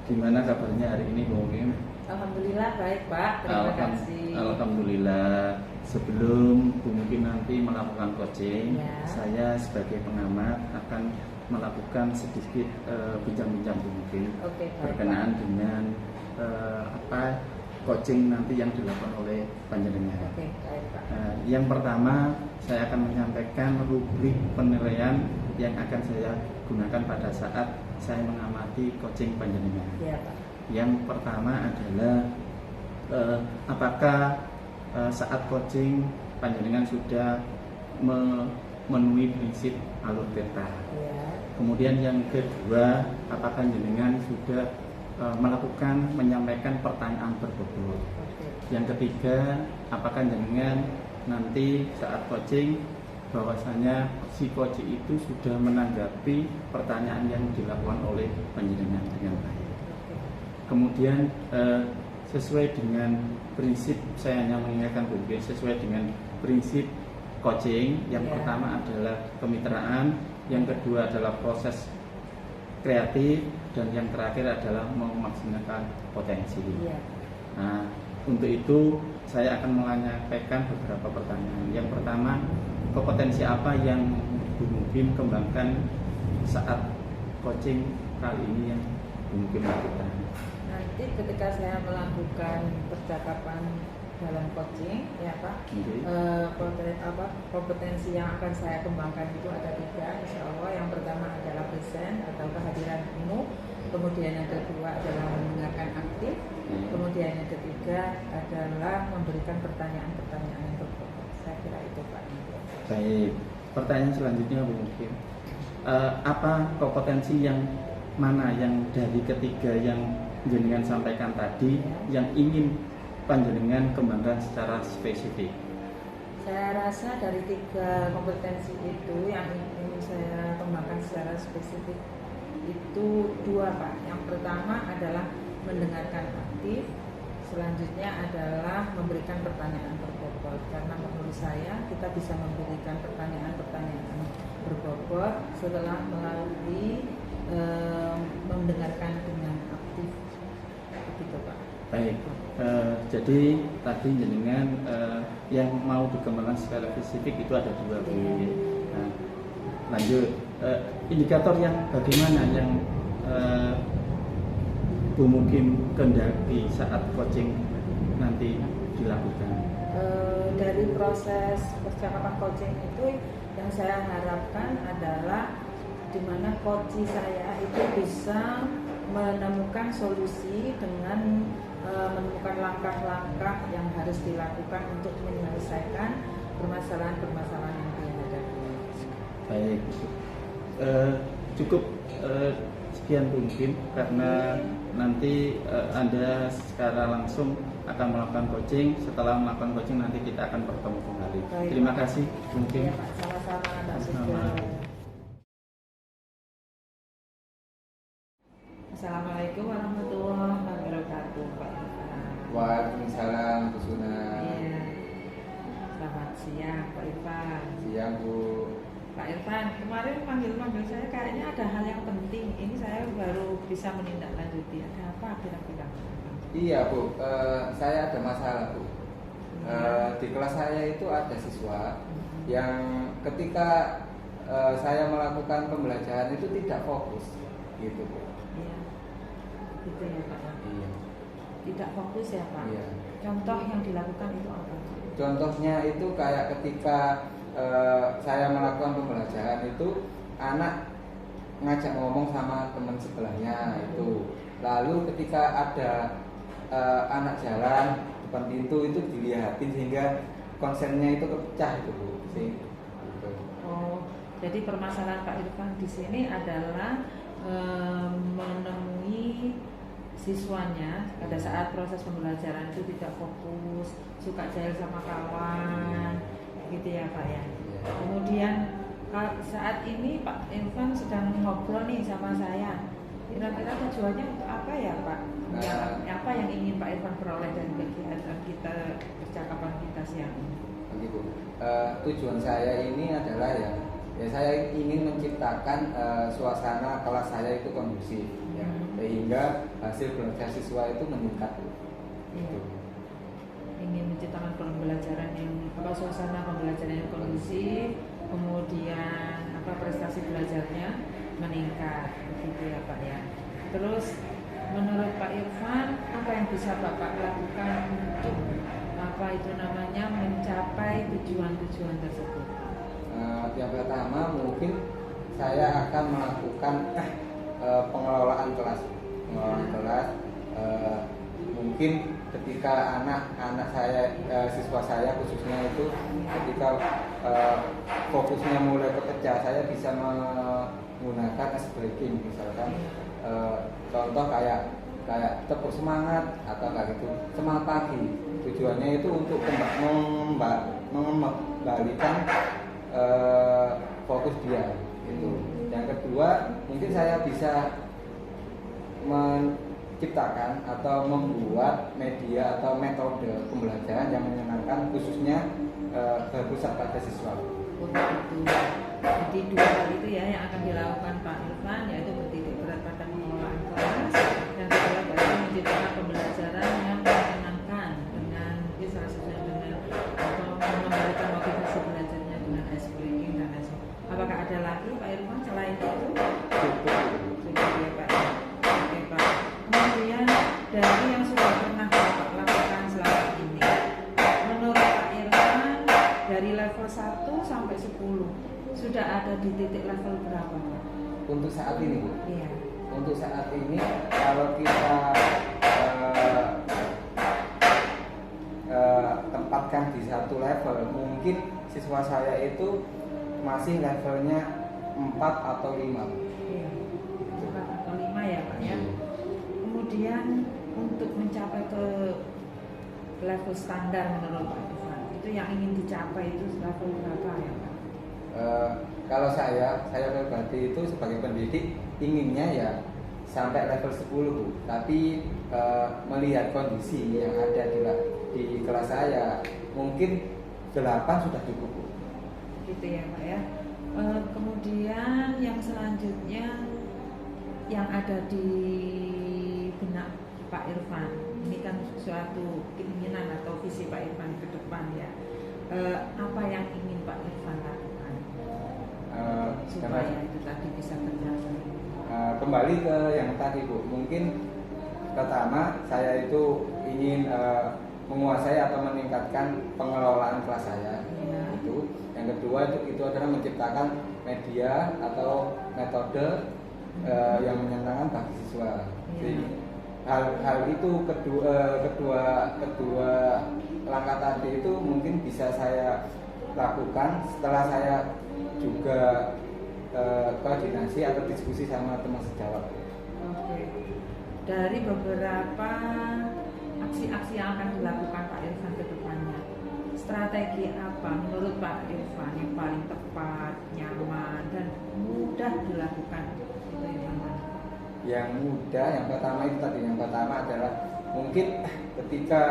Gimana kabarnya hari ini, Bu Kim? Alhamdulillah baik Pak, terima kasih. Alhamdulillah. Sebelum Bu Kim nanti melakukan coaching, Ya. saya sebagai pengamat akan melakukan sedikit bincang-bincang Bu Kim Oke, baik, berkenaan Pak. dengan apa coaching nanti yang dilakukan oleh panjenengan. Oke, baik Pak. Yang pertama, saya akan menyampaikan rubrik penilaian yang akan saya gunakan pada saat saya mengamati coaching panjenengan. Iya Pak. Yang pertama adalah apakah saat coaching panjenengan sudah memenuhi prinsip alur theta. Iya. Kemudian yang kedua, apakah panjenengan sudah menyampaikan pertanyaan berbobot. Oke. Yang ketiga, apakah jenengan nanti saat coaching bahwasanya si coach itu sudah menanggapi pertanyaan yang dilakukan oleh panjenengan dengan baik. Kemudian sesuai dengan prinsip, saya hanya mengingatkan Bu, sesuai dengan prinsip coaching, yang pertama adalah kemitraan, yang kedua adalah proses kreatif, dan yang terakhir adalah memaksimalkan potensi. Iya. Nah, untuk itu saya akan menyampaikan beberapa pertanyaan. Yang pertama, kompetensi apa yang Bu Kim kembangkan saat coaching kali ini yang Bu Kim lakukan? Nanti ketika saya melakukan percakapan dalam coaching, ya Pak, kompetensi yang akan saya kembangkan itu ada 3, insya Allah. Yang pertama adalah present atau kehadiran penuh, kemudian yang kedua adalah mendengarkan aktif, kemudian yang ketiga adalah memberikan pertanyaan-pertanyaan yang berbobot. Saya kira itu Pak. Baik, pertanyaan selanjutnya Bu Kim, apa kompetensi yang mana yang dari ketiga yang jenengan sampaikan tadi yang ingin panjenengan kembangkan secara spesifik? Saya rasa dari 3 kompetensi itu yang ingin saya kembangkan secara spesifik itu 2 Pak. Yang pertama adalah mendengarkan aktif, selanjutnya adalah memberikan pertanyaan berbobot. Karena menurut saya kita bisa memberikan pertanyaan-pertanyaan berbobot setelah melalui mendengarkan dengan aktif, begitu Pak. Baik, jadi tadi jenengan yang mau dikembangkan secara spesifik itu ada 2 Bu. Nah, lanjut, indikator yang bagaimana yang Bu mungkin kendaki saat coaching nanti dilakukan? Dari proses percakapan coaching itu yang saya harapkan adalah di mana coach saya itu bisa menemukan solusi dengan menemukan langkah-langkah yang harus dilakukan untuk menyelesaikan permasalahan-permasalahan yang dihadapi. Baik, cukup sekian mungkin karena nanti Anda secara langsung akan melakukan coaching. Setelah melakukan coaching nanti kita akan bertemu kembali. Baik, Terima Pak. kasih mungkin. Ya, Pak. Sama-sama Pak Sama-sama. Sugeng. Assalamualaikum warahmatullahi wabarakatuh Pak Irfan. Waalaikumsalam Bu Suna. Iya. Selamat siang Pak Irfan. Siang Bu. Pak Irfan, kemarin manggil saya kayaknya ada hal yang penting. Ini saya baru bisa menindaklanjuti. Ada apa kira-kira? Iya Bu, saya ada masalah Bu. Di kelas saya itu ada siswa yang ketika saya melakukan pembelajaran itu tidak fokus, gitu Bu. Iya. Gitu ya Pak. Iya. Tidak fokus ya Pak. Iya. Contoh yang dilakukan itu apa? Contohnya itu kayak ketika saya melakukan pembelajaran itu anak ngajak ngomong sama teman sebelahnya itu. Lalu ketika ada anak jalan depan pintu itu dilihatin sehingga konsennya itu kepecah itu Bu. Sih. Gitu. Oh, jadi permasalahan Pak Irfan di sini adalah menemui siswanya pada saat proses pembelajaran itu tidak fokus, suka jahil sama kawan, gitu ya Pak ya. Kemudian saat ini Pak Irfan sedang ngobrol nih sama saya. Kira-kira tujuannya untuk apa ya Pak? Apa yang ingin Pak Irfan peroleh dari kegiatan kita, percakapan kita siang ini? Begitu. Tujuan saya ini adalah ya saya ingin menciptakan suasana kelas saya itu kondusif. Ya. sehingga hasil belajar siswa itu meningkat. Iya. Ingin menciptakan pembelajaran yang suasana pembelajaran yang kondusif, kemudian prestasi belajarnya meningkat, begitu ya Pak ya. Terus menurut Pak Irfan, apa yang bisa Bapak lakukan untuk mencapai tujuan-tujuan tersebut? Yang pertama mungkin saya akan melakukan pengelolaan kelas. Mungkin ketika anak-anak saya, siswa saya khususnya itu ketika fokusnya mulai bekerja, saya bisa menggunakan ice breaking misalkan, contoh kayak tepuk semangat atau kayak gitu, semangat pagi. Tujuannya itu untuk mengembalikan fokus dia gitu. Yang kedua mungkin saya bisa menciptakan atau membuat media atau metode pembelajaran yang menyenangkan khususnya berpusat pada siswa. Jadi dua hal itu ya yang akan dilakukan Pak Irfan, yaitu bertitik berat pada pengelolaan kelas, dan kedua berarti menciptakan pembelajaran yang menyenangkan dengan salah satunya dengan atau mengembalikan motivasi belajarnya dengan ice breaking dan lain sebagainya. Apakah ada lagi Pak Irfan selain itu? Cukup ya Pak. Oke Pak. Kemudian dari yang sudah pernah Bapak lakukan selama ini, menurut Pak Irfan dari level 1 sampai 10 sudah ada di titik level berapa Pak? Untuk saat ini Bu? Iya. Untuk saat ini kalau kita tempatkan di satu level, mungkin siswa saya itu masih levelnya 4 atau 5. Iya. 4 atau 5 ya Pak ya. Kemudian untuk mencapai ke level standar menurut Pak Irfan, itu yang ingin dicapai itu level berapa ya Pak? Kalau saya pribadi itu sebagai pendidik inginnya ya sampai level 10 Bu. Tapi melihat kondisi yang ada di kelas saya, mungkin 8 sudah cukup Bu. Gitu ya Pak ya. Kemudian yang selanjutnya yang ada di benak Pak Irfan, ini kan suatu keinginan atau visi Pak Irfan ke depan ya. Apa yang ingin Pak Irfan lakukan supaya itu tadi bisa tercapai? Kembali ke yang tadi Bu, mungkin pertama saya itu ingin menguasai atau meningkatkan pengelolaan kelas saya ya. Itu. Yang kedua itu adalah menciptakan media atau metode yang menyenangkan bagi siswa. Jadi hal itu kedua langkah tadi itu mungkin bisa saya lakukan setelah saya juga koordinasi atau diskusi sama teman sejawat. Oke. Dari beberapa aksi-aksi yang akan dilakukan Pak Irfan ke depannya, strategi apa menurut Pak Irfan yang paling tepat, nyaman, dan mudah dilakukan? Itu yang mana? Yang mudah, yang pertama itu tadi, yang pertama adalah mungkin ketika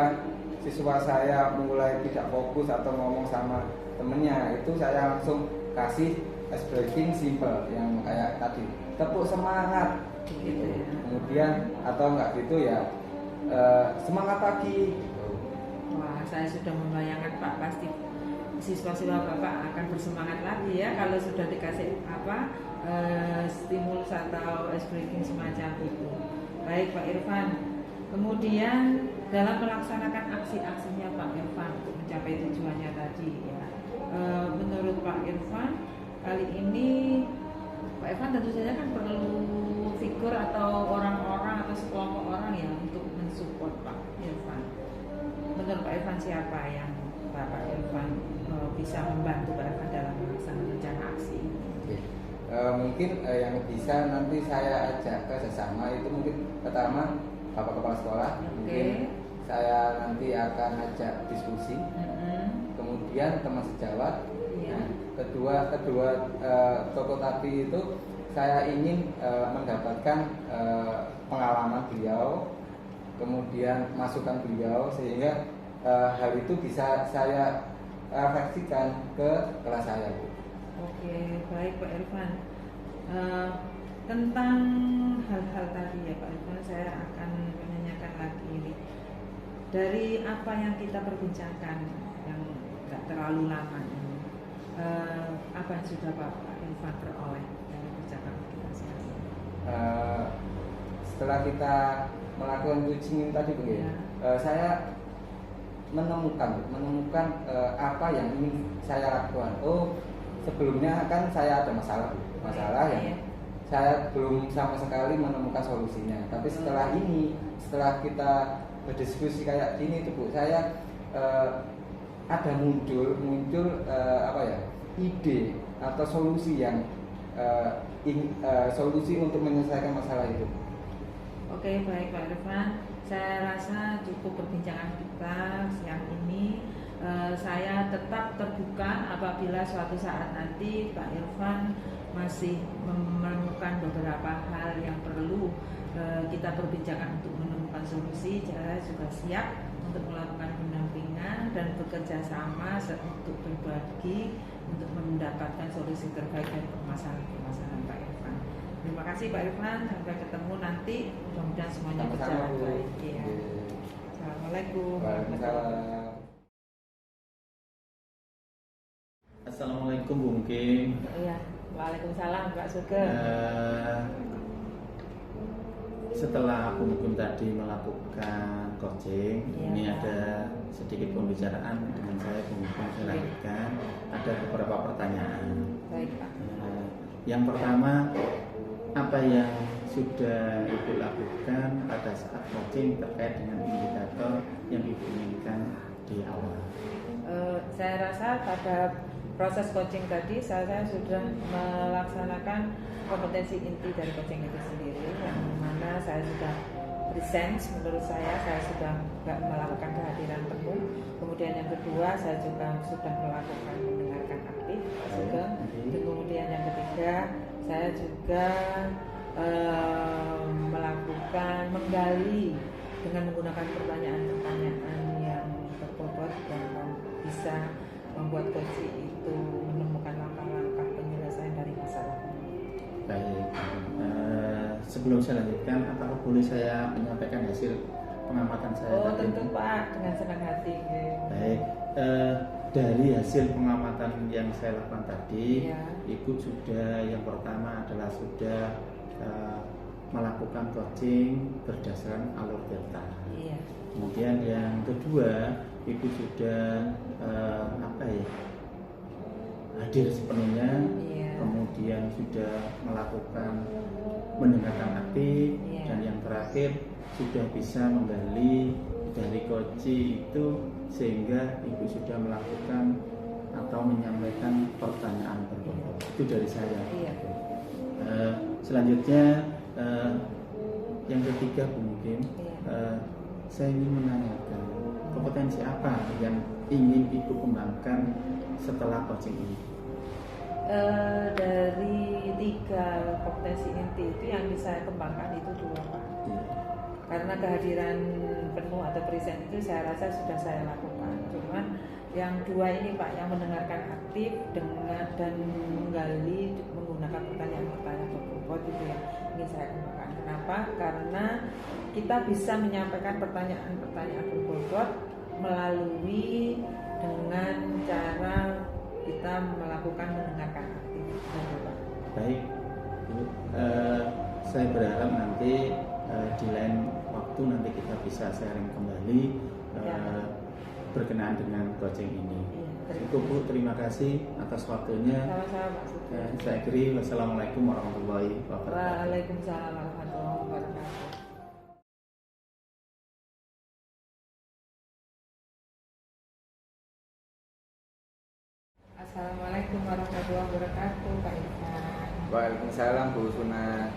siswa saya mulai tidak fokus atau ngomong sama temennya, itu saya langsung kasih ice breaking simple yang kayak tadi, tepuk semangat gitu. Kemudian atau enggak gitu ya, semangat pagi. Wah, saya sudah membayangkan Pak, pasti siswa-siswa Bapak akan bersemangat lagi ya kalau sudah dikasih stimulus atau ice breaking semacam itu. Baik Pak Irfan. Kemudian dalam melaksanakan aksi-aksinya Pak Irfan untuk mencapai tujuannya tadi ya, menurut Pak Irfan kali ini Pak Irfan tentu saja kan perlu figur atau orang-orang atau sekelompok orang ya untuk mensupport Pak Irfan. Menurut Pak Irfan siapa yang Pak Irfan bisa membantu Pak Irfan dalam melaksanakan rencana aksi ini? Mungkin yang bisa nanti saya ajak kerjasama itu mungkin pertama Bapak Kepala Sekolah, mungkin saya nanti akan ajak diskusi, kemudian teman sejawat, kedua tokoh tadi itu saya ingin mendapatkan pengalaman beliau, kemudian masukan beliau sehingga hal itu bisa saya refleksikan ke kelas saya. Oke, baik Pak Irfan. tentang hal-hal tadi ya Pak Irfan, saya akan menanyakan lagi ini. Dari apa yang kita perbincangkan yang nggak terlalu lama ini, apa yang sudah Pak Irfan peroleh dari percakapan kita sekarang? Setelah kita melakukan coaching tadi begini, saya menemukan apa yang ingin saya lakukan. Oh, sebelumnya kan saya ada masalah yang saya belum sama sekali menemukan solusinya. Tapi setelah ini, setelah kita berdiskusi kayak gini tuh Bu, saya ada muncul ide atau solusi yang solusi untuk menyelesaikan masalah itu. Oke, baik Pak Irfan, saya rasa cukup perbincangan kita siang ini. Saya tetap terbuka apabila suatu saat nanti Pak Irfan masih menemukan beberapa hal yang perlu kita perbincangkan untuk menemukan solusi. Saya juga siap untuk melakukan pendampingan dan bekerja sama untuk berbagi untuk mendapatkan solusi terbaik dari permasalahan Pak Irfan. Terima kasih Pak Irfan, sampai ketemu nanti, mudah-mudahan semuanya berjalan baik. Ya. Assalamualaikum. Waalaikumsalam. Assalamualaikum Bu Kim. Iya, waalaikumsalam Pak Sugeng. Setelah Bu Kim tadi melakukan coaching, ini ada sedikit pembicaraan dengan saya Bu Kim. Saya lanjutkan, ada beberapa pertanyaan. Baik Pak. Yang pertama, apa yang sudah Ibu lakukan pada saat coaching terkait dengan indikator yang Ibu inginkan di awal? Saya rasa pada proses coaching tadi saya sudah melaksanakan kompetensi inti dari coaching itu sendiri, yang mana saya sudah present, menurut saya sudah melakukan kehadiran penuh. Kemudian yang kedua, saya juga sudah melakukan mendengarkan aktif juga. Dan kemudian yang ketiga, saya juga melakukan menggali dengan menggunakan pertanyaan-pertanyaan yang berbobot yang bisa membuat coach itu menemukan langkah-langkah penyelesaian dari masalah. Baik, sebelum saya lanjutkan, apakah boleh saya menyampaikan hasil pengamatan saya? Oh tentu Pak, dengan senang hati. Baik, dari hasil pengamatan yang saya lakukan tadi, ya. Ibu sudah, yang pertama adalah sudah melakukan coaching berdasarkan alur delta. Iya. Kemudian yang kedua, Ibu sudah hadir sepenuhnya. Iya. Kemudian sudah melakukan mendengarkan aktif. Iya. Dan yang terakhir sudah bisa menggali dari coaching itu sehingga Ibu sudah melakukan atau menyampaikan pertanyaan berbobot. Itu dari saya. Iya. Selanjutnya yang ketiga mungkin saya ingin menanyakan kompetensi apa yang ingin Ibu kembangkan setelah coaching ini? Dari 3 kompetensi inti itu yang bisa saya kembangkan itu 2 Pak. Karena kehadiran penuh atau present itu saya rasa sudah saya lakukan. Cuman yang 2 ini Pak, yang mendengarkan aktif dan menggali menggunakan pertanyaan-pertanyaan berbobot itu yang ingin saya kembangkan. Kenapa? Karena kita bisa menyampaikan pertanyaan-pertanyaan berbobot melalui dengan cara kita melakukan mendengarkan aktif. Baik, saya berharap nanti di lain waktu nanti kita bisa sharing kembali berkenaan dengan coaching ini. Cukup Bu, terima kasih atas waktunya. Sama-sama Pak. Saya akhiri, wassalamualaikum warahmatullahi wabarakatuh. Waalaikumsalam warahmatullahi wabarakatuh. Assalamualaikum warahmatullahi wabarakatuh Pak Irfan. Waalaikumsalam Bu Suna.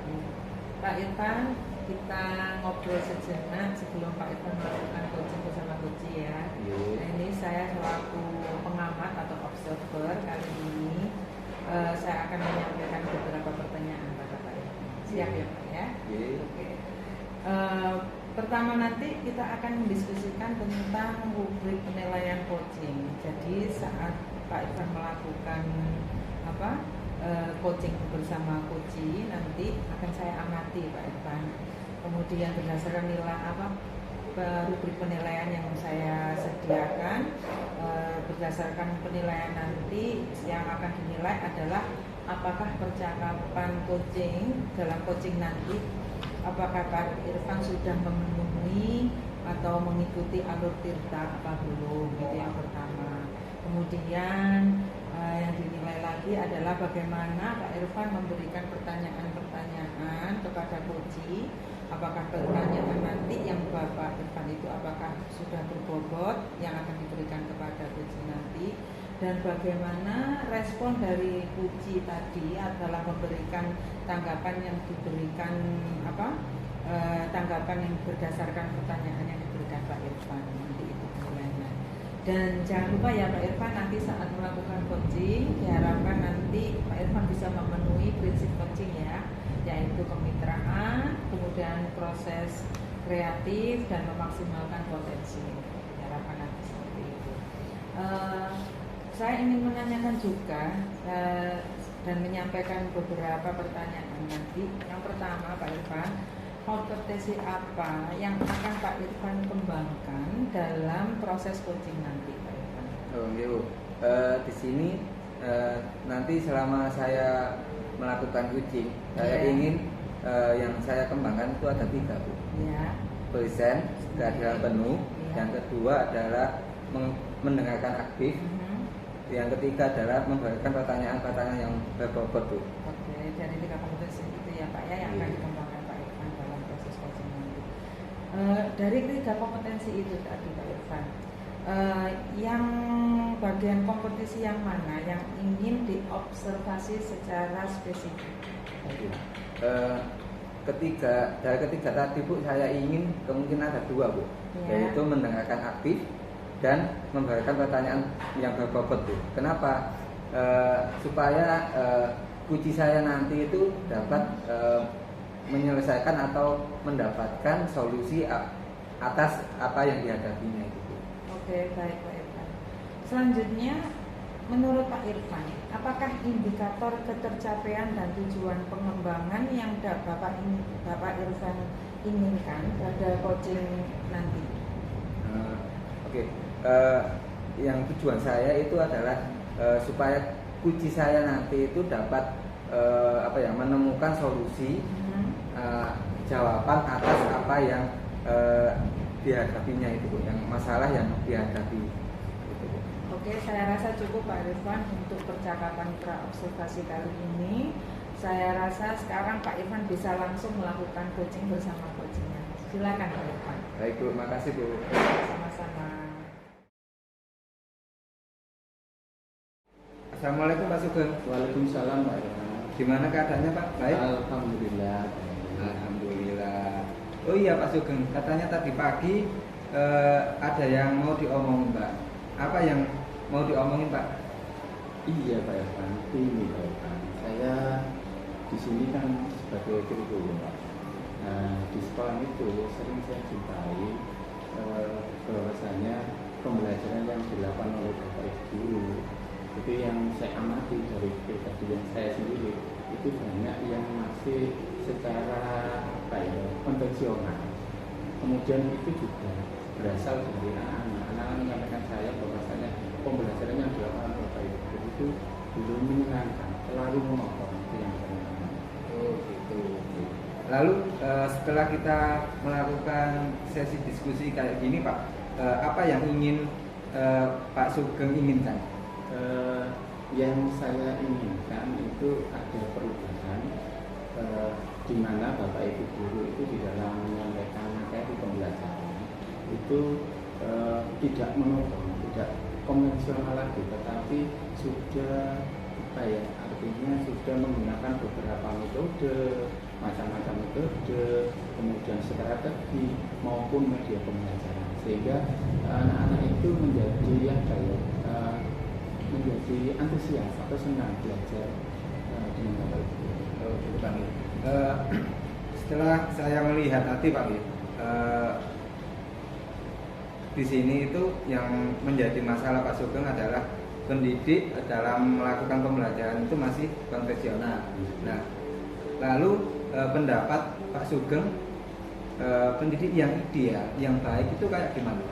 Pak Irfan, kita ngobrol sejenak sebelum Pak Irfan melakukan coaching bersama Coach ya. Nah, ini saya selaku pengamat atau observer kali ini saya akan menyampaikan beberapa pertanyaan pada Pak Irfan. Siap ya Pak ya? Oke. Pertama nanti kita akan mendiskusikan tentang rubrik penilaian coaching. Jadi saat Pak Irfan melakukan coaching bersama Koji nanti akan saya amati Pak Irfan. Kemudian berdasarkan nilai rubrik penilaian yang saya sediakan, berdasarkan penilaian nanti yang akan dinilai adalah apakah percakapan coaching dalam coaching nanti, apakah Pak Irfan sudah memenuhi atau mengikuti alur tirta apa belum, itu yang pertama. Kemudian yang dinilai lagi adalah bagaimana Pak Irfan memberikan pertanyaan-pertanyaan kepada Koji. Apakah pertanyaan nanti yang Bapak Irfan itu apakah sudah berbobot yang akan diberikan kepada Koji nanti, dan bagaimana respon dari Koji tadi adalah memberikan tanggapan yang diberikan tanggapan yang berdasarkan pertanyaan yang diberikan Pak Irfan nanti itu penilaiannya. Dan jangan lupa ya Pak Irfan, nanti saat melakukan coaching diharapkan nanti Pak Irfan bisa memenuhi prinsip coaching ya, yaitu kemitraan, kemudian proses kreatif dan memaksimalkan potensi. Diharapkan nanti seperti itu. Saya ingin menanyakan juga dan menyampaikan beberapa pertanyaan nanti. Yang pertama Pak Irfan, kompetensi apa yang akan Pak Irfan kembangkan dalam proses coaching nanti Pak Irfan? Di sini nanti selama saya melakukan coaching, saya ingin yang saya kembangkan itu ada 3 Bu. Ya. Present, kehadiran penuh. Ya. Yang kedua adalah mendengarkan aktif. Yang ketiga adalah memberikan pertanyaan-pertanyaan yang berbobot Bu. Oke, dari 3 kompetensi itu ya Pak ya yang akan dikembangkan Pak Irfan dalam proses coaching nanti. Dari 3 kompetensi itu tadi Pak Irfan, yang bagian kompetisi yang mana yang ingin diobservasi secara spesifik? Dari ketiga tadi Bu, saya ingin kemungkinan ada 2 Bu, Ya. yaitu mendengarkan aktif dan memberikan pertanyaan yang berbobot Bu. Kenapa? Supaya kunci saya nanti itu dapat menyelesaikan atau mendapatkan solusi atas apa yang dihadapinya itu Bu. Oke, baik Pak Irfan. Selanjutnya, menurut Pak Irfan, apakah indikator ketercapaian dan tujuan pengembangan yang Bapak Irfan inginkan pada coaching nanti? Yang tujuan saya itu adalah supaya kunci saya nanti itu dapat menemukan solusi jawaban atas apa yang dihadapinya itu Bu, yang masalah yang dihadapi gitu Bu. Oke, saya rasa cukup Pak Irfan untuk percakapan pra-observasi kali ini. Saya rasa sekarang Pak Irfan bisa langsung melakukan coaching bersama coachingnya. Silakan Pak Irfan. Baik Bu, makasih Bu. Sama-sama. Assalamualaikum Pak Sugeng. Waalaikumsalam Pak Irfan. Gimana keadaannya Pak? Baik? Alhamdulillah. Alhamdulillah. Oh iya Pak Sugeng, katanya tadi pagi ada yang mau diomongin Pak. Apa yang mau diomongin Pak? Iya Pak Irfan, ini Pak Irfan. Saya di sini kan sebagai kurikulum Pak. Nah, di sekolah itu sering saya jumpai bahwasanya pembelajaran yang dilakukan oleh Bapak Ibu guru itu yang saya amati dari pribadi saya sendiri itu banyak yang masih secara konvensional. Kemudian itu juga berasal dari anak-anak menyampaikan saya bahwasanya pembelajaran yang dilakukan Bapak Ibu itu belum menyenangkan, terlalu monoton itu yang saya alami. Oh gitu. Lalu setelah kita melakukan sesi diskusi kayak gini Pak, apa yang ingin Pak Sugeng inginkan? Yang saya inginkan itu ada perubahan di mana Bapak Ibu guru itu di dalam menyampaikan materi pembelajaran itu tidak monoton, tidak konvensional lagi, tetapi sudah artinya sudah menggunakan beberapa metode, macam-macam metode, kemudian strategi maupun media pembelajaran, sehingga anak-anak itu menjadi menjadi antusias atau senang belajar dengan Bapak Ibu. Setelah saya melihat tadi Pak, di sini itu yang menjadi masalah Pak Sugeng adalah pendidik dalam melakukan pembelajaran itu masih konvensional. Nah, lalu pendapat Pak Sugeng, pendidik yang ideal, yang baik itu kayak gimana?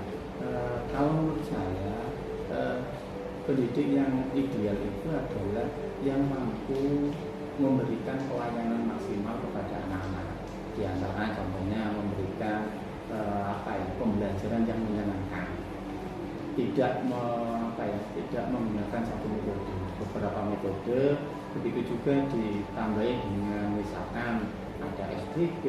Kalau menurut saya, pendidik yang ideal itu adalah yang mampu memberikan pelayanan maksimal kepada anak-anak. Di antara contohnya memberikan pembelajaran yang menyenangkan, tidak menggunakan satu metode, beberapa metode. Begitu juga ditambahi dengan misalkan ada SDG,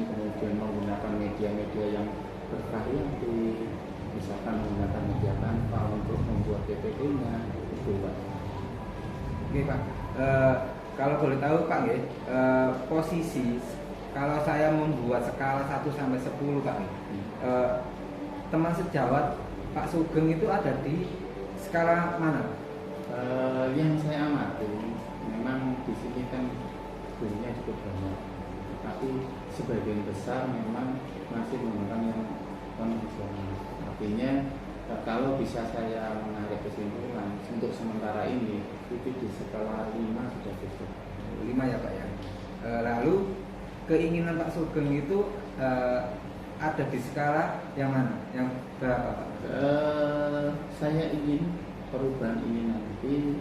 kemudian menggunakan media-media yang bervariasi, misalkan menggunakan media Canva untuk membuat PPT-nya, itu Pak. Oke Pak, kalau boleh tahu Pak, posisi kalau saya membuat skala 1 sampai 10 Pak, teman sejawat Pak Sugeng itu ada di skala mana? Yang saya amati, memang di sini kan gurunya cukup banyak, tapi sebagian besar memang masih menggunakan yang konvensional. Artinya kalau bisa saya menarik kesimpulan untuk sementara ini itu di skala 5 sudah cukup. 5 ya Pak ya. Lalu keinginan Pak Sugeng itu ada di skala yang mana? Yang berapa Pak? Saya ingin perubahan ini nanti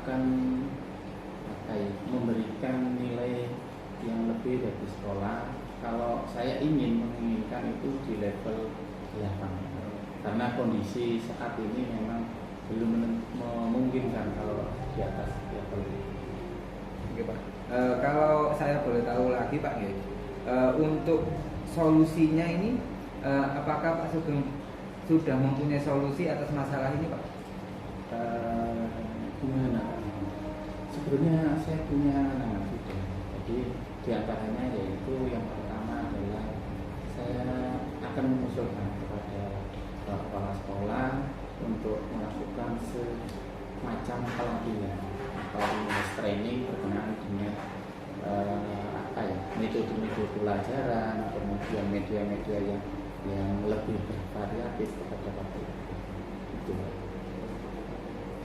akan memberikan nilai yang lebih dari sekolah. Kalau saya menginginkan itu di level 8, karena kondisi saat ini memang belum memungkinkan kalau di atas level itu. Oke Pak. Kalau saya boleh tahu lagi Pak, untuk solusinya ini, apakah Pak Sugeng sudah mempunyai solusi atas masalah ini Pak? Gimana? Sebenarnya saya punya nama juga. Jadi diantaranya yaitu yang pertama adalah saya akan mengusulkan kepada kepala sekolah untuk melakukan semacam pelatihan atau training berkenaan dengan metode-metode pelajaran, kemudian media-media yang lebih bervariatif kepada waktu itu.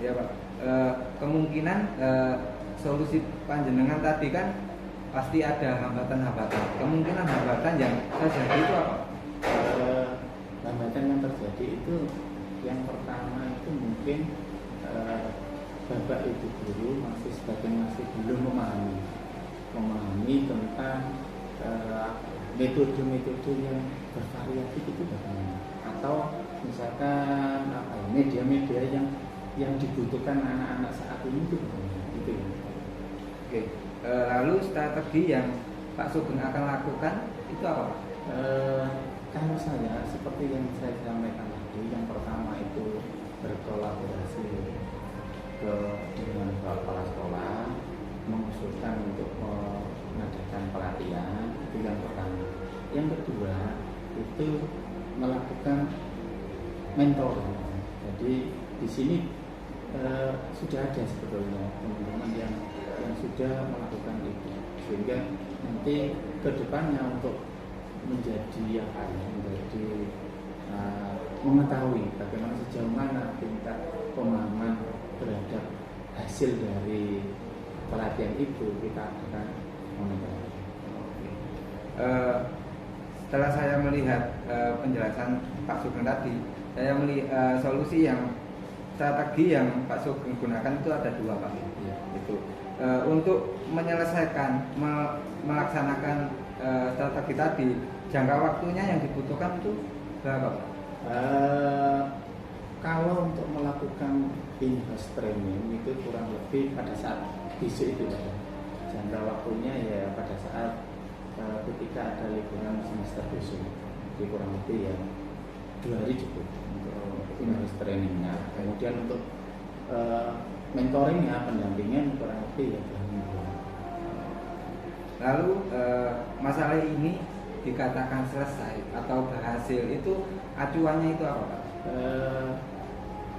Ya Pak, kemungkinan solusi panjenengan tadi kan pasti ada hambatan-hambatan. Kemungkinan hambatan yang terjadi itu apa? Hambatan yang terjadi itu yang pertama itu mungkin bapak ibu guru masih belum memahami tentang metode-metode yang bervariatif itu bagaimana, atau misalkan media-media yang dibutuhkan anak-anak saat ini itu bagaimana gitu ya. Oke. Lalu strategi yang Pak Sugeng akan lakukan itu apa Pak? Kalau saya seperti yang saya sampaikan tadi, yang pertama itu berkolaborasi dengan kepala sekolah, mengusulkan untuk mengadakan pelatihan, itu yang pertama. Yang kedua itu melakukan mentoring. Jadi di sini sudah ada sebetulnya teman-teman yang sudah melakukan itu, sehingga nanti kedepannya untuk menjadi mengetahui bagaimana sejauh mana tingkat pemahaman terhadap hasil dari pelatihan itu, kita akan monitor. Setelah saya melihat penjelasan Pak Sugeng tadi, saya melihat solusi yang strategi yang Pak Sugeng gunakan itu ada dua Pak. Ya. Itu untuk menyelesaikan melaksanakan strategi tadi, jangka waktunya yang dibutuhkan itu berapa Pak? Kalau untuk melakukan in-house training itu kurang lebih pada saat besok itu Pak. Jangka waktunya ya pada saat ketika ada liburan semester besok, jadi kurang lebih ya 2 hari cukup untuk in-house trainingnya. Kemudian untuk mentoringnya, pendampingan kurang lebih ya 2 minggu. Lalu masalah ini dikatakan selesai atau berhasil, itu acuannya itu apa Pak?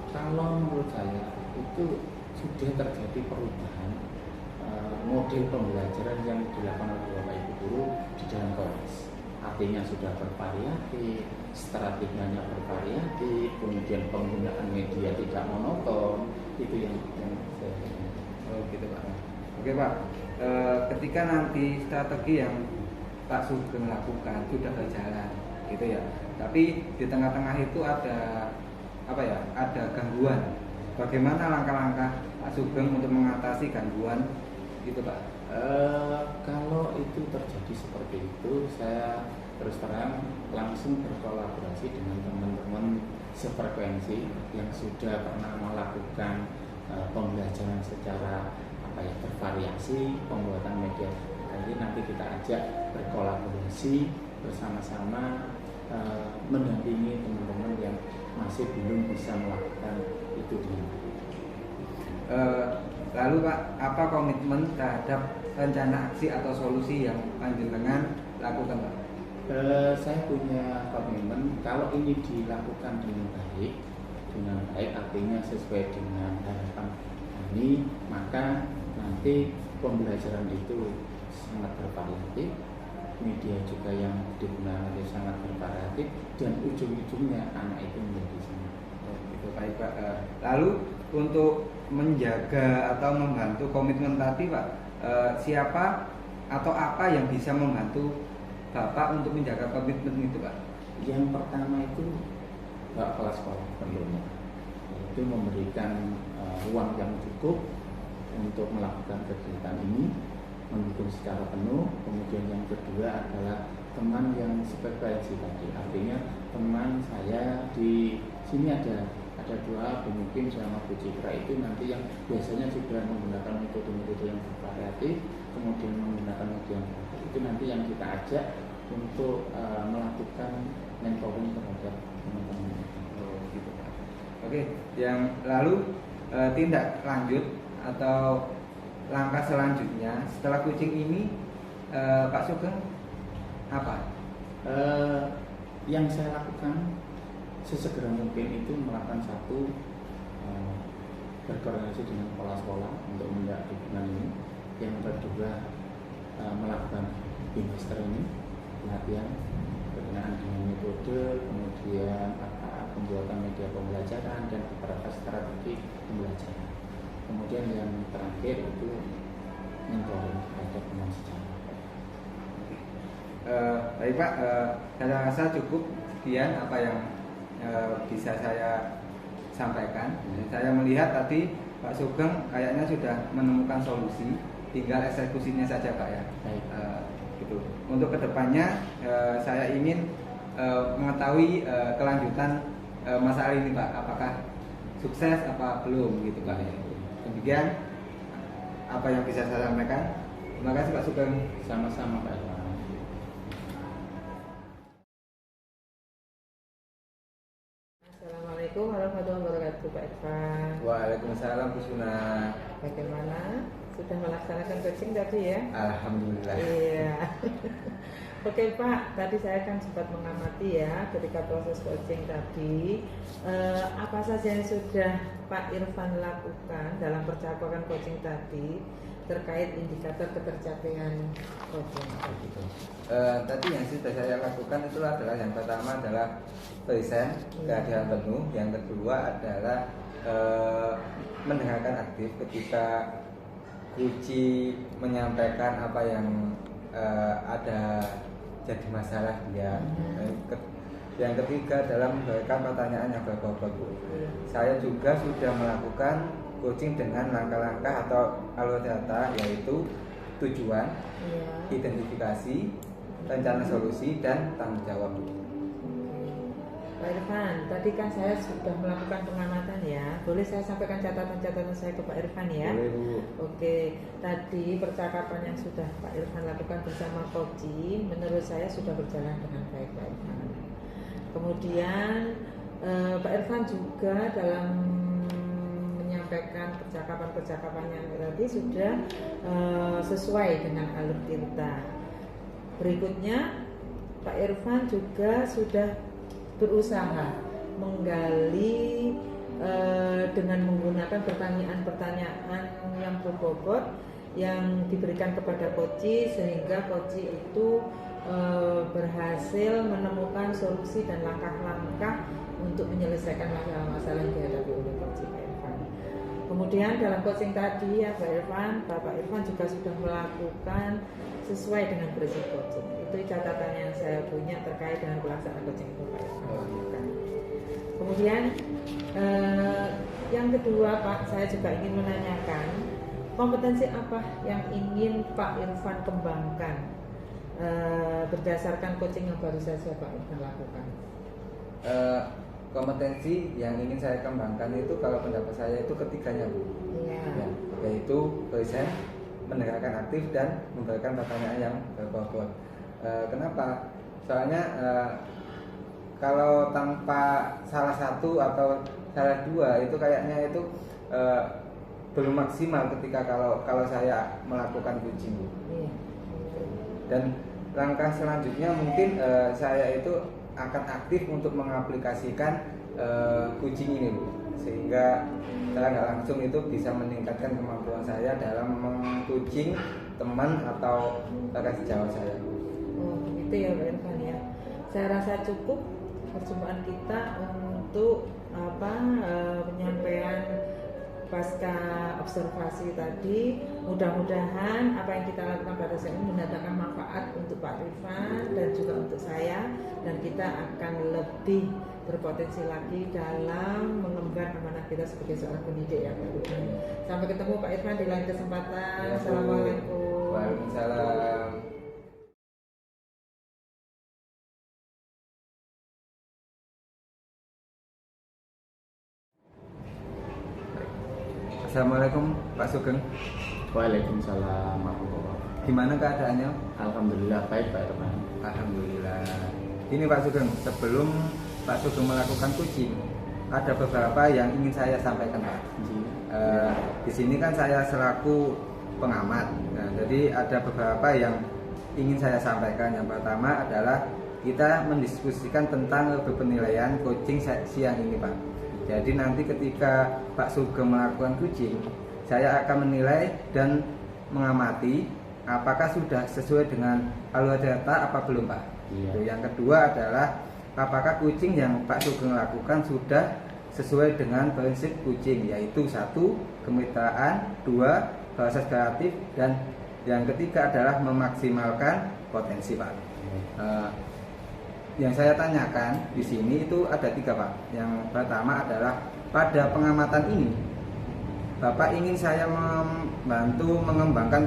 Kalau menurut saya itu sudah terjadi perubahan model pembelajaran yang dilakukan oleh Bapak Ibu guru di dalam kelas. Artinya sudah bervariatif, strateginya bervariatif, kemudian penggunaan media tidak monoton, Itu yang saya Oh gitu Pak. Oke Pak, ketika nanti strategi yang Pak Sugeng lakukan sudah berjalan, gitu ya. Tapi di tengah-tengah itu ada apa ya? Ada gangguan. Bagaimana langkah-langkah Pak Sugeng untuk mengatasi gangguan, gitu Pak? Kalau itu terjadi seperti itu, saya terus terang langsung berkolaborasi dengan teman-teman sefrekuensi yang sudah pernah melakukan pembelajaran secara bervariasi, pembuatan media. Jadi nanti kita ajak berkolaborasi bersama-sama, mendampingi teman-teman yang masih belum bisa melakukan itu dengan baik. Lalu Pak, apa komitmen terhadap rencana aksi atau solusi yang panjenengan lakukan Pak? Saya punya komitmen kalau ini dilakukan dengan baik artinya sesuai dengan harapan kami, maka nanti pembelajaran itu sangat bervariatif, media juga yang digunakan itu sangat bervariatif, dan ujung-ujungnya anak itu menjadi sama. Itu baik Pak. Lalu untuk menjaga atau membantu komitmen tadi Pak, siapa atau apa yang bisa membantu Bapak untuk menjaga komitmen itu Pak? Yang pertama itu Bapak kepala sekolah tentunya, itu memberikan ruang yang cukup untuk melakukan kegiatan ini, mendukung secara penuh. Kemudian yang kedua adalah teman yang sefrekuensi tadi, artinya teman saya di sini ada dua, Bu Mukim sama Bu Citra, itu nanti yang biasanya sudah menggunakan metode-metode yang variatif, kemudian menggunakan media yang variatif, itu nanti yang kita ajak untuk melakukan mentoring terhadap teman-teman. Gitu Pak. Oke, yang lalu tindak lanjut atau langkah selanjutnya setelah coaching ini, Pak Sugeng apa? Yang saya lakukan sesegera mungkin itu melakukan satu, berkoordinasi dengan kepala sekolah untuk menjaga dukungan ini. Yang kedua, melakukan bimester ini, pelatihan berkenaan dengan metode, kemudian pembuatan media pembelajaran dan beberapa strategi pembelajaran. Kemudian yang terakhir itu mentoring terhadap teman sejarah. Baik Pak, saya rasa cukup sekian apa yang bisa saya sampaikan. Saya melihat tadi Pak Sugeng kayaknya sudah menemukan solusi, tinggal eksekusinya saja Pak ya. Baik. Gitu. Untuk kedepannya saya ingin mengetahui kelanjutan masalah ini Pak, apakah sukses apa belum gitu Pak. Demikian apa yang bisa saya sampaikan. Terima kasih Pak Sugeng. Sama-sama Pak Irfan. Assalamualaikum warahmatullahi wabarakatuh Pak Irfan. Waalaikumsalam Bu Suna. Bagaimana? Sudah melaksanakan coaching tadi ya? Alhamdulillah. Iya. Oke Pak, tadi saya kan sempat mengamati ya ketika proses coaching tadi, apa saja yang sudah Pak Irfan lakukan dalam percakapan coaching tadi terkait indikator ketercapaian coaching tadi. Tadi yang sudah saya lakukan itu adalah yang pertama adalah present kehadiran penuh, yang kedua adalah mendengarkan aktif ketika Guci menyampaikan apa yang ada jadi masalah dia. Yang ketiga adalah memberikan pertanyaan yang berbobot. Saya juga sudah melakukan coaching dengan langkah-langkah atau alur data, yaitu tujuan, identifikasi, rencana solusi, dan tanggung jawab. Pak Irfan, tadi kan saya sudah melakukan pengamatan ya. Boleh saya sampaikan catatan-catatan saya ke Pak Irfan ya? Boleh Bu. Oke, tadi percakapan yang sudah Pak Irfan lakukan bersama coaching menurut saya sudah berjalan dengan baik Pak Irfan. Kemudian Pak Irfan juga dalam menyampaikan percakapan-percakapan yang tadi sudah sesuai dengan alur tirta. Berikutnya Pak Irfan juga sudah berusaha menggali dengan menggunakan pertanyaan-pertanyaan yang berbobot yang diberikan kepada coach, sehingga coach itu berhasil menemukan solusi dan langkah-langkah untuk menyelesaikan masalah-masalah yang dihadapi oleh coach Pak Irfan. Kemudian dalam coaching tadi ya Bapak Irfan juga sudah melakukan sesuai dengan prinsip coaching. Itu catatan yang saya punya terkait dengan pelaksanaan coaching itu Pak Irfan lakukan. Kemudian yang kedua Pak, saya juga ingin menanyakan kompetensi apa yang ingin Pak Irfan kembangkan berdasarkan coaching yang baru saja Pak Irfan lakukan. Kompetensi yang ingin saya kembangkan itu kalau pendapat saya itu ketiganya Bu. Iya. Ya, yaitu present, mendengarkan aktif dan memberikan pertanyaan yang berbobot. Kenapa? Soalnya kalau tanpa salah satu atau salah dua itu kayaknya itu belum maksimal ketika kalau saya melakukan coaching. Iya. Dan langkah selanjutnya mungkin saya itu akan aktif untuk mengaplikasikan coaching ini Bu, sehingga secara nggak langsung itu bisa meningkatkan kemampuan saya dalam meng-coaching teman atau rekan sejawat saya. Oh begitu ya Pak Irfan ya. Saya rasa cukup perjumpaan kita untuk penyampaian pasca observasi tadi. Mudah-mudahan apa yang kita lakukan pada saat ini mendatangkan manfaat untuk Pak Irfan dan juga untuk saya, dan kita akan lebih berpotensi lagi dalam mengemban amanah kita sebagai seorang pendidik ya Pak Irfan. Sampai ketemu Pak Irfan di lain kesempatan. Ya, Assalamualaikum. Waalaikumsalam. Assalamualaikum Pak Sugeng. Waalaikumsalam warahmatullahi. Gimana keadaannya? Alhamdulillah baik Pak Irfan. Alhamdulillah. Ini Pak Sugeng, sebelum Pak Sugeng melakukan coaching, ada beberapa yang ingin saya sampaikan Pak. Di sini kan saya selaku pengamat. Nah, jadi ada beberapa yang ingin saya sampaikan. Yang pertama adalah kita mendiskusikan tentang penilaian coaching siang ini Pak. Jadi nanti ketika Pak Sugeng melakukan coaching, saya akan menilai dan mengamati apakah sudah sesuai dengan alur data apa belum Pak. Iya. Yang kedua adalah apakah coaching yang Pak Sugeng lakukan sudah sesuai dengan prinsip coaching, yaitu 1. Kemitraan, 2. Proses kreatif, dan yang ketiga adalah memaksimalkan potensi Pak. Yang saya tanyakan di sini itu ada 3 Pak. Yang pertama adalah pada pengamatan ini Bapak ingin saya membantu mengembangkan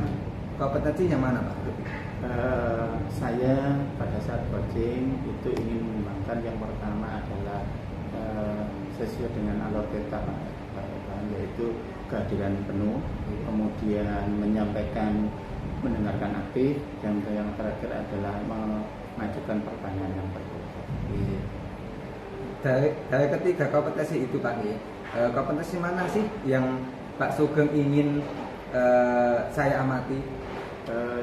kompetensi yang mana Pak? Saya pada saat coaching itu ingin mengembangkan yang pertama adalah sesuai dengan alur data Pak Irfan, yaitu kehadiran penuh, kemudian mendengarkan aktif, dan yang terakhir adalah mengajukan pertanyaan yang berbobot. Dari ketiga kompetensi itu Pak, kompetensi mana sih yang Pak Sugeng ingin saya amati?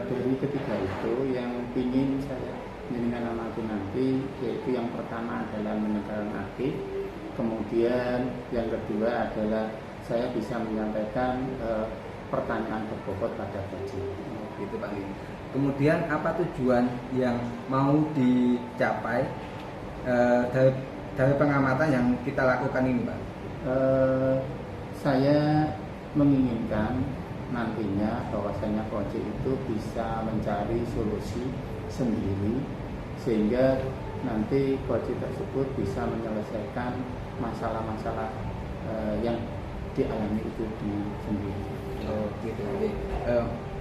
Dari ketiga itu yang ingin saya jenengan amati nanti, yaitu yang pertama adalah mendengarkan aktif, kemudian yang kedua adalah saya bisa menyampaikan pertanyaan berbobot pada coaching. Gitu Pak. Kemudian apa tujuan yang mau dicapai dari pengamatan yang kita lakukan ini Pak? Saya menginginkan nantinya bahwasanya coaching itu bisa mencari solusi sendiri, sehingga nanti coaching tersebut bisa menyelesaikan masalah-masalah yang dialami itu sendiri. Oh gitu.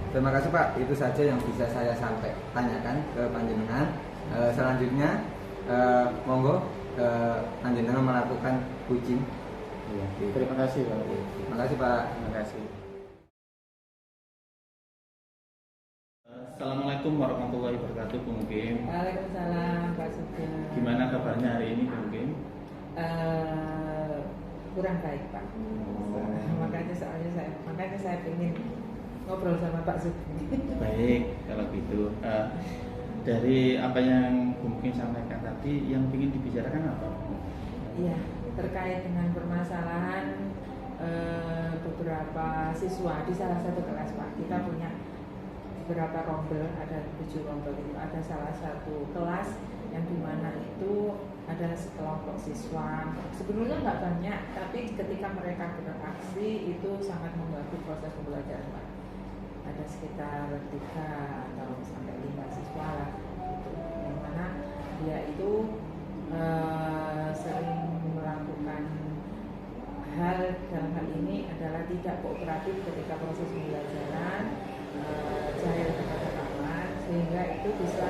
Terima kasih Pak, itu saja yang bisa saya tanyakan ke panjenengan. Selanjutnya monggo panjenengan melakukan coaching. Ya, terima kasih Pak. Terima kasih Pak. Terima kasih. Assalamualaikum warahmatullahi wabarakatuh, Bu Mukim. Waalaikumsalam Pak Sugeng. Gimana kabarnya hari ini, Bu Mukim? Kurang baik Pak. Makanya saya ingin ngobrol sama Pak Sugeng. Baik, kalau gitu. Dari apa yang Bu Mukim sampaikan tadi, yang ingin dibicarakan apa? Iya, terkait dengan permasalahan beberapa siswa di salah satu kelas Pak. Kita punya beberapa rombel, ada 7 rombel itu. Ada salah satu kelas yang dimana itu ada sekelompok siswa, sebenarnya nggak banyak, tapi ketika mereka beraksi itu sangat mengganggu proses pembelajaran Pak. Ada sekitar 3 atau sampai 5 siswa lah, gitu. Yang mana dia itu sering melakukan hal dalam hal ini adalah tidak kooperatif ketika proses pembelajaran, jahil kepada kawan, sehingga itu bisa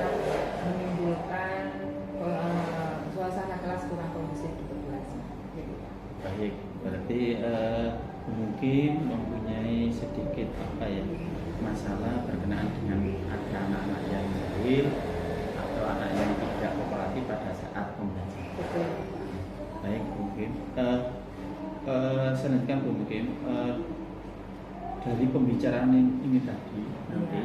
menimbulkan suasana kelas kurang kondusif untuk belajar. Gitu. Baik, berarti mungkin mempunyai sedikit masalah berkenaan dengan ada anak-anak yang jahil atau anak yang tidak kooperatif pada saat pembelajaran. Betul. Baik, mungkin selanjutnya mungkin dari pembicaraan ini tadi nanti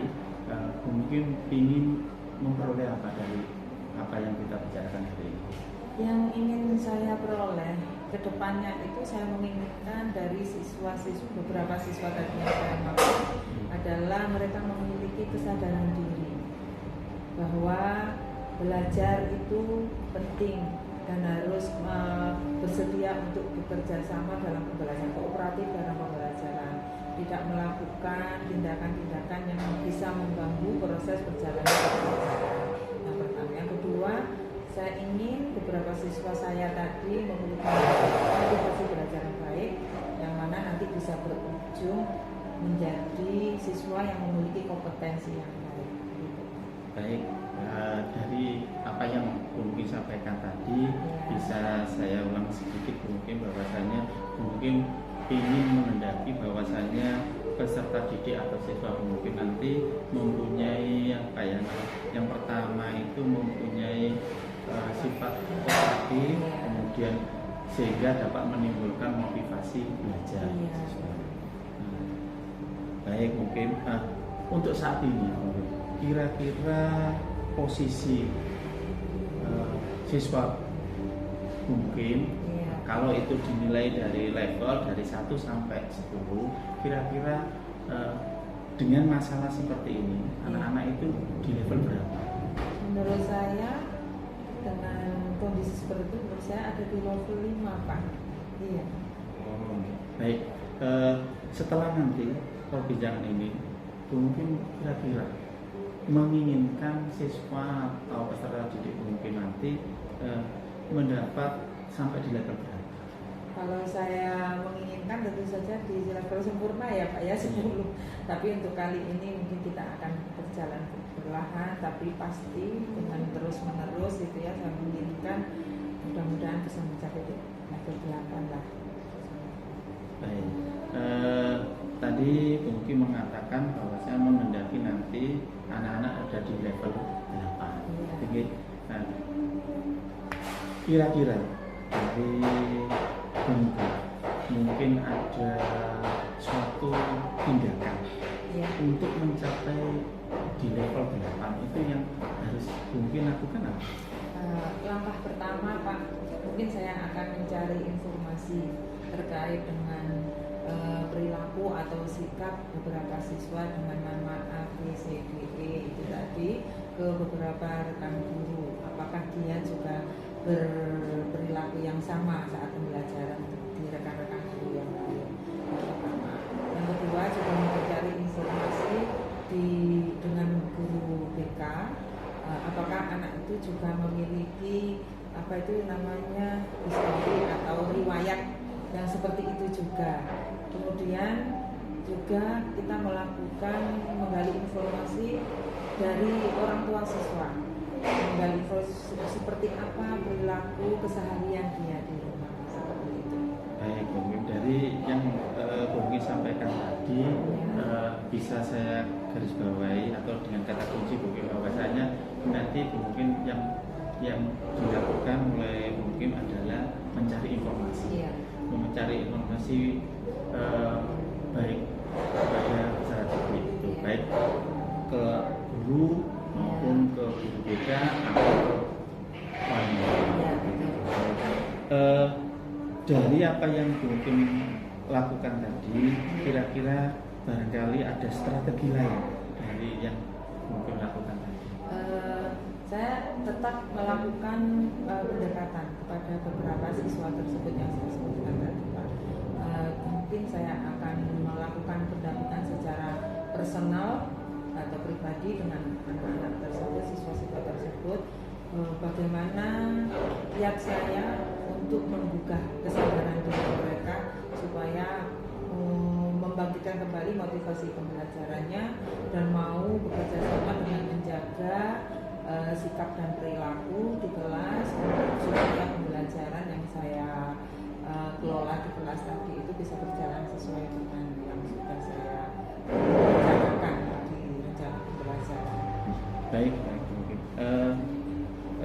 mungkin ingin memperoleh apa dari apa yang kita bicarakan hari ini. Yang ingin saya peroleh ke depannya itu saya menginginkan dari beberapa siswa tadi yang saya maksud adalah mereka memiliki kesadaran diri bahwa belajar itu penting dan harus bersedia untuk bekerja sama dalam pembelajaran, kooperatif dalam pembelajaran, tidak melakukan tindakan-tindakan yang bisa mengganggu proses berjalannya pembelajaran. Yang pertama, yang kedua, saya ingin beberapa siswa saya tadi memiliki motivasi belajar yang baik, yang mana nanti bisa berujung menjadi siswa yang memiliki kompetensi yang baik. Gitu. Baik, dari apa yang mungkin sampaikan tadi bisa saya ulang sedikit mungkin bahwasanya mungkin ingin mengendaki bahwasanya peserta didik atau siswa mungkin nanti mempunyai yang pertama itu mempunyai sifat kooperatif, kemudian sehingga dapat menimbulkan motivasi belajar. Baik, mungkin untuk saat ini kira-kira posisi siswa mungkin kalau itu dinilai dari level dari 1 sampai 10, kira-kira dengan masalah seperti ini anak-anak itu di level berapa? Menurut saya dengan kondisi seperti itu menurut saya ada di level 5 Pak. Iya. Baik, setelah nanti perbincangan ini mungkin kira-kira menginginkan siswa atau peserta didik mungkin nanti mendapat sampai di level berapa? Kalau saya menginginkan tentu saja di level sempurna ya Pak ya 10. Tapi untuk kali ini mungkin kita akan berjalan perlahan tapi pasti dengan terus menerus gitu ya. Saya menginginkan mudah-mudahan bisa mencapai level 8 lah. Baik. Tadi mungkin mengatakan bahwa saya mengendaki nanti anak-anak ada di level 8. Jadi, kira-kira dari mungkin ada suatu tindakan untuk mencapai di level 8 itu yang harus mungkin lakukan apa? Langkah pertama Pak, mungkin saya akan mencari informasi terkait dengan perilaku atau sikap beberapa siswa dengan nama A, B, C, D, E itu tadi ke beberapa rekan guru. Apakah dia juga berperilaku yang sama saat pembelajaran di rekan-rekan guru yang lain? Yang pertama. Yang kedua juga mencari informasi dengan guru BK. Apakah anak itu juga memiliki histori atau riwayat yang seperti itu juga. Kemudian juga kita menggali informasi dari orang tua siswa, menggali informasi seperti apa perilaku keseharian dia di rumah seperti itu. Baik, mungkin dari yang mungkin sampaikan tadi bisa saya garis bawahi atau dengan kata kunci mungkin bahwasanya nanti mungkin yang dilakukan mulai mungkin adalah mencari informasi, mencari informasi baik kepada peserta didik itu baik ke guru maupun ke guru BK atau ke wali. Dari apa yang mungkin lakukan tadi, kira-kira barangkali ada strategi lain dari yang mungkin lakukan tadi. Saya tetap melakukan pendekatan kepada beberapa siswa tersebut yang saya sebutkan tadi, Pak. Mungkin saya akan melakukan pendampingan secara personal atau pribadi dengan anak-anak tersebut, siswa-siswa tersebut. Bagaimana kiat saya untuk menggugah kesadaran diri mereka supaya membangkitkan kembali motivasi pembelajarannya dan mau bekerja sama dengan menjaga sikap dan perilaku di kelas supaya pembelajaran yang saya kelola di kelas tadi itu bisa berjalan sesuai dengan yang sudah saya rencanakan di rencana pembelajaran. Baik, mungkin.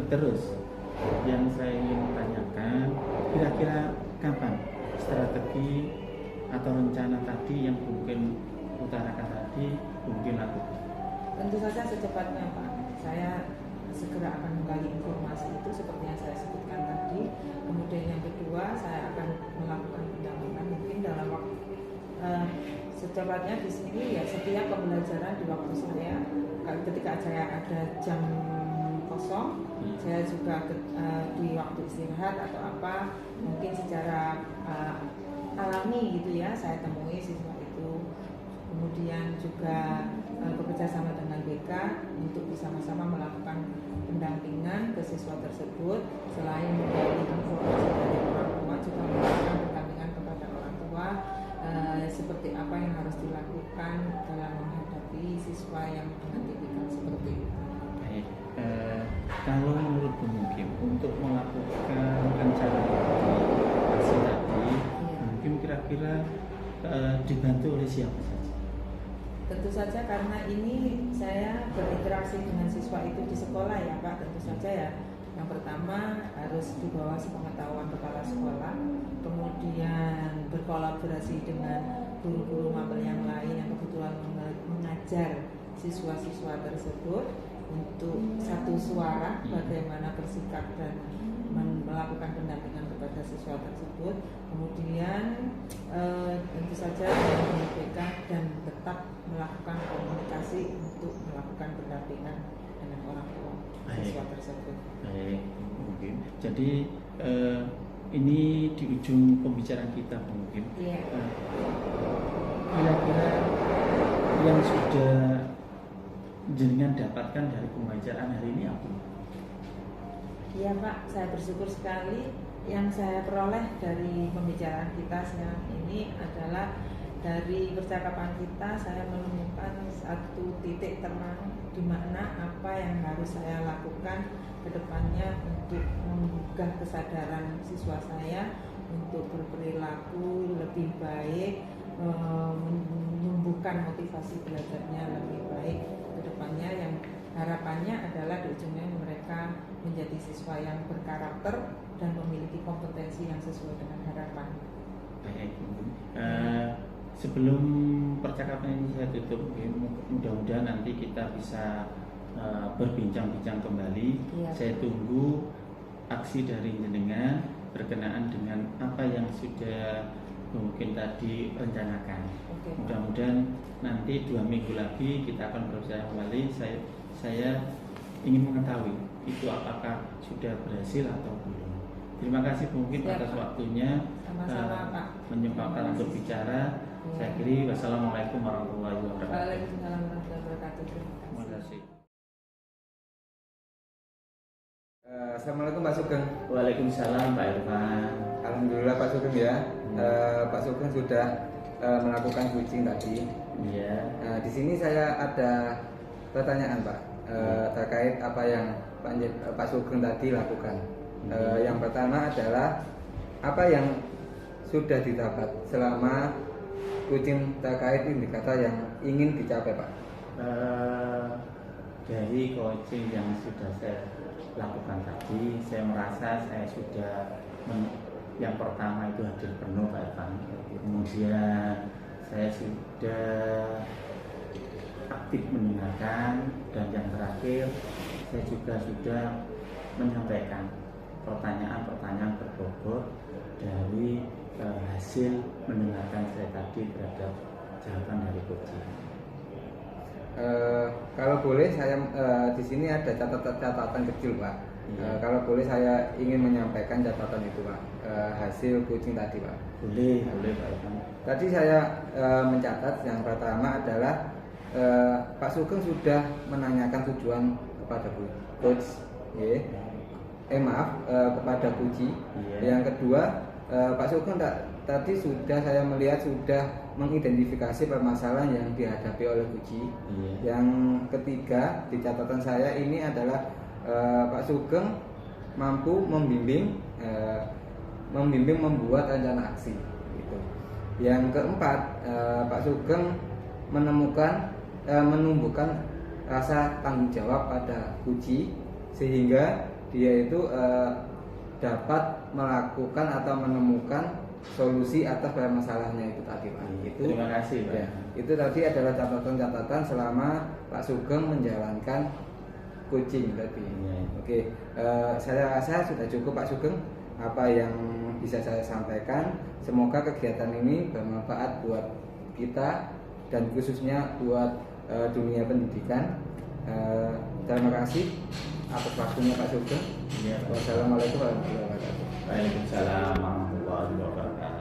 Terus yang saya ingin tanyakan, kira-kira kapan strategi atau rencana tadi yang mungkin utarakan tadi mungkin lakukan? Tentu saja secepatnya, Pak. Saya segera akan menggali informasi itu seperti yang saya sebutkan tadi. Kemudian yang kedua, saya akan melakukan pendampingan mungkin dalam waktu secepatnya di sini ya, setiap pembelajaran di waktu saya ketika saya ada jam kosong, saya juga di waktu istirahat atau apa mungkin secara alami gitu ya, saya temui siswa itu. Kemudian juga bekerja sama dengan BK untuk bersama-sama melakukan pendampingan ke siswa tersebut. Selain menggali informasi dari orang tua, juga melakukan pendampingan kepada orang tua seperti apa yang harus dilakukan dalam menghadapi siswa yang dengan tipikal seperti itu. Baik, kalau menurut Bu Mukim untuk melakukan rencana aksi tadi, mungkin kira-kira dibantu oleh siapa saja? Tentu saja karena ini saya berinteraksi dengan siswa itu di sekolah ya Pak, tentu saja ya. Yang pertama harus di bawah sepengetahuan kepala sekolah, kemudian berkolaborasi dengan guru-guru mapel yang lain yang kebetulan mengajar siswa-siswa tersebut untuk satu suara bagaimana bersikap dan melakukan pendampingan kepada siswa tersebut. Kemudian tentu saja dengan BK dan tetap melakukan komunikasi untuk melakukan pendampingan dengan orang tua siswa tersebut. Baik, mungkin. Jadi ini di ujung pembicaraan kita mungkin. Iya. Kira-kira yang sudah jenengan dapatkan dari pembicaraan hari ini apa? Iya Pak, saya bersyukur sekali yang saya peroleh dari pembicaraan kita siang ini adalah dari percakapan kita saya menemukan satu titik terang di mana apa yang harus saya lakukan ke depannya untuk menggugah kesadaran siswa saya untuk berperilaku lebih baik, menumbuhkan motivasi belajarnya lebih baik ke depannya, yang harapannya adalah di ujungnya mereka menjadi siswa yang berkarakter dan memiliki kompetensi yang sesuai dengan harapan. Baik, sebelum percakapan ini saya tutup, mudah-mudahan nanti kita bisa berbincang-bincang kembali. Iya. Saya tunggu aksi dari jenengan berkenaan dengan apa yang sudah mungkin tadi rencanakan. Oke. Mudah-mudahan nanti 2 minggu lagi kita akan berbicara kembali. Saya ingin mengetahui itu apakah sudah berhasil atau belum. Terima kasih mungkin atas waktunya. Sama-sama Pak. Menyempatkan untuk bicara. Saya kira wassalamualaikum warahmatullahi wabarakatuh. Waalaikumsalam warahmatullahi wabarakatuh. Terima kasih. Assalamualaikum Pak Sugeng. Waalaikumsalam Pak Irfan. Alhamdulillah Pak Sugeng ya. Pak Sugeng sudah melakukan coaching tadi. Iya. Di sini saya ada pertanyaan Pak terkait apa yang Pak Sugeng tadi lakukan. Yang pertama adalah apa yang sudah didapat selama coaching terkait indikator yang ingin dicapai Pak? Dari coaching yang sudah saya lakukan tadi, saya merasa saya sudah yang pertama itu hadir penuh Pak Irfan. Kemudian saya sudah aktif mendengarkan, dan yang terakhir saya juga sudah menyampaikan pertanyaan-pertanyaan berbobot dari hasil mendengarkan saya tadi terhadap jawaban dari coaching. Kalau boleh saya di sini ada catatan kecil Pak. Iya. Kalau boleh saya ingin menyampaikan catatan itu Pak, hasil coaching tadi Pak. Boleh Pak Ilham. Tadi saya mencatat yang pertama adalah Pak Sugeng sudah menanyakan tujuan kepada coach, ya. Kepada Puji. Iya. Yang kedua, Pak Sugeng tadi sudah saya melihat sudah mengidentifikasi permasalahan yang dihadapi oleh Puji. Iya. Yang ketiga di catatan saya ini adalah Pak Sugeng mampu membimbing membuat rencana aksi. Gitu. Yang keempat, Pak Sugeng menumbuhkan rasa tanggung jawab pada Puji sehingga dia itu dapat melakukan atau menemukan solusi atas permasalahannya itu tadi Pak. Itu, Terima kasih Pak. ya, itu tadi adalah catatan-catatan selama Pak Sugeng menjalankan coaching tadi. Iya. Oke, saya rasa sudah cukup Pak Sugeng apa yang bisa saya sampaikan. Semoga kegiatan ini bermanfaat buat kita dan khususnya buat dunia pendidikan. Terima kasih atas waktunya Pak Sugeng. Iya, Pak. Wassalamualaikum warahmatullahi wabarakatuh. Waalaikumsalam warahmatullahi wabarakatuh.